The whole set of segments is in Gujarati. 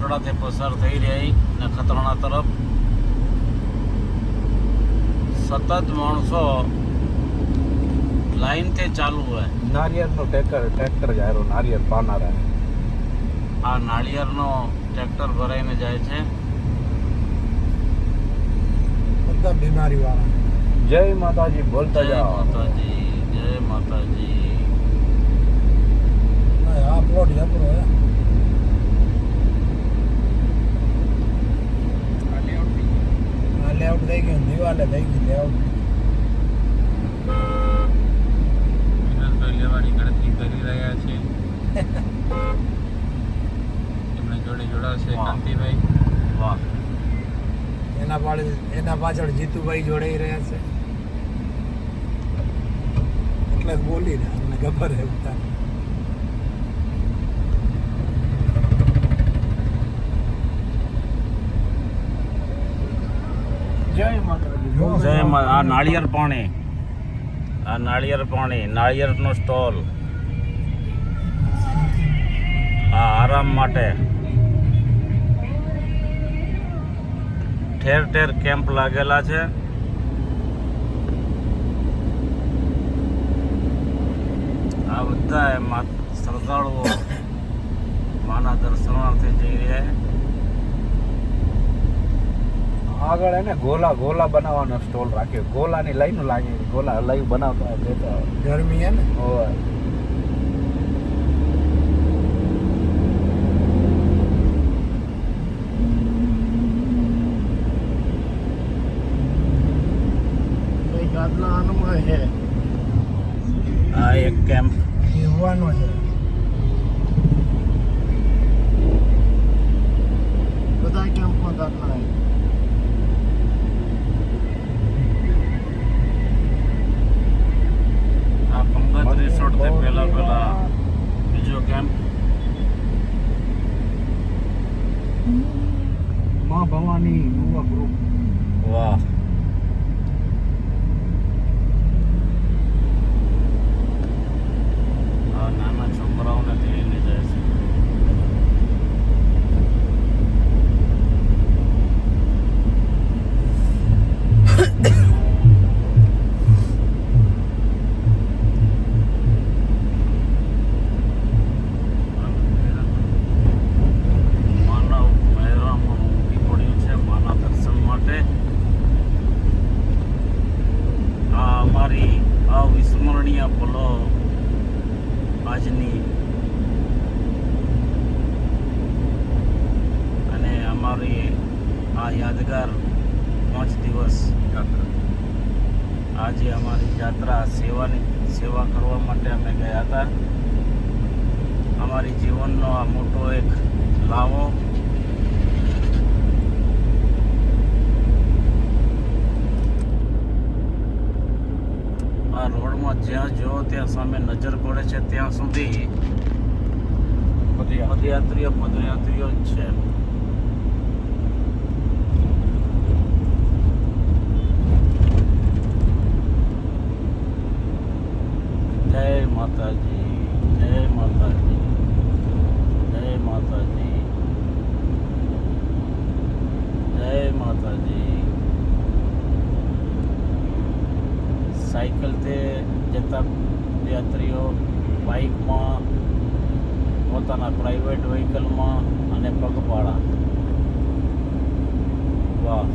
કોટડાથી પસાર થઈ રહી ને ખતરાણા તરફ સતત માણસો લાઈનથી ચાલુ હોય. નારિયેળનો ટ્રેક્ટર જાય નારિયેળ પાનારા. આ નાળિયેરનો ટ્રેક્ટર ભરાઈને જાય છે. બધા બીમારી વાળા. જય માતાજી બોલતા જય જાઓ. માતાજી, જય માતાજી. આ પ્લોટ જબરો હે. આ લેઆઉટ થઈ ગયું, દિવાલે થઈ ગઈ લેઆઉટ. વિનોદભાઈ લેવાની ગણતરી કરી રહ્યા છે. એમની જોડે જોડાશે કાંતિભાઈ. વાહ. એના પાછળ જીતુભાઈ જોડાઈ રહ્યા છે. એટલે જ બોલી ને અમને ખબર હે બધા. જય માતાજી. આ નાળિયેર પાણી, આ નાળિયેર પાણી, નાળિયેરનો સ્ટોલ. આ આરામ માટે ઠેર ઠેર કેમ્પ લાગેલા છે. આ બધા એમાં શ્રદ્ધાળુઓ માના દર્શનાર્થે જઈ રહ્યા. આગળ એને ગોલા બનાવવાનો સ્ટોલ રાખ્યો. ગોલાની લાઈન લાગે. ગોલા લાઈવ બનાવતા દેતા ગરમી હે ને. હોય. આ એક કેમ્પ જીવવાનો છે. બધા કેમ્પમાં દાખલા હે. આ પંકજ રિસોર્ટ થી પેલા બીજો કેમ્પ. માં ભવાની યુવા ગ્રુપ. વાહ. આ નાના છોકરાઓને લઈને જાય છે. માનવ મહેરામણ ઉમટી પડ્યું છે માના દર્શન માટે. આ અમારી અવિસ્મરણીય પલો આજની અને અમારી આ યાદગાર 5 દિવસ આજે અમારી યાત્રા સેવા કરવા માટે અમે ગયા હતા. અમારી જીવનનો આ મોટો એક લાવો. આ રોડમાં જ્યાં જુઓ ત્યાં સામે નજર પડે છે ત્યાં સુધી પદયાત્રીઓ જ છે. જય માતાજી, જય માતાજી, જય માતાજી, જય માતાજી. સાયકલથી જતા યાત્રીઓ, બાઇકમાં, પોતાના પ્રાઇવેટ વ્હીકલમાં અને પગપાળા. વાહ.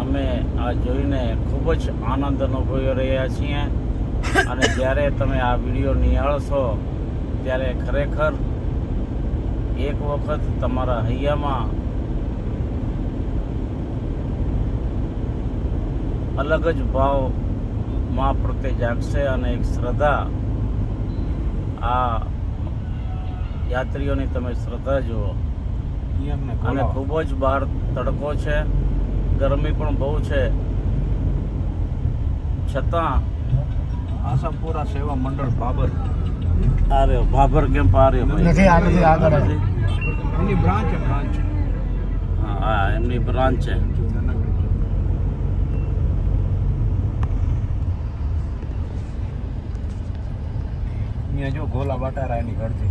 અમે આ જોઈને ખૂબ જ આનંદ અનુભવી રહ્યા છીએ અને જ્યારે તમે આ વિડીયો નિહાળશો ત્યારે ખરેખર એક વખત તમારા હૈયામાં અલગ જ ભાવ માં પ્રત્યે જાગશે અને એક શ્રદ્ધા. આ યાત્રીઓની તમે શ્રદ્ધા જુઓ. અને ખૂબ જ બહાર તડકો છે, ગરમી પણ બહુ છે, છતાં આશાપુરા સેવા મંડળ બાબર. આ રહ્યો ભાભર કેમ્પ. આ રહ્યો નથી આગળ એની બ્રાન્ચ. હા, એમની બ્રાન્ચ છે. અહીંયા જો ગોલા બટારા એની ઘરથી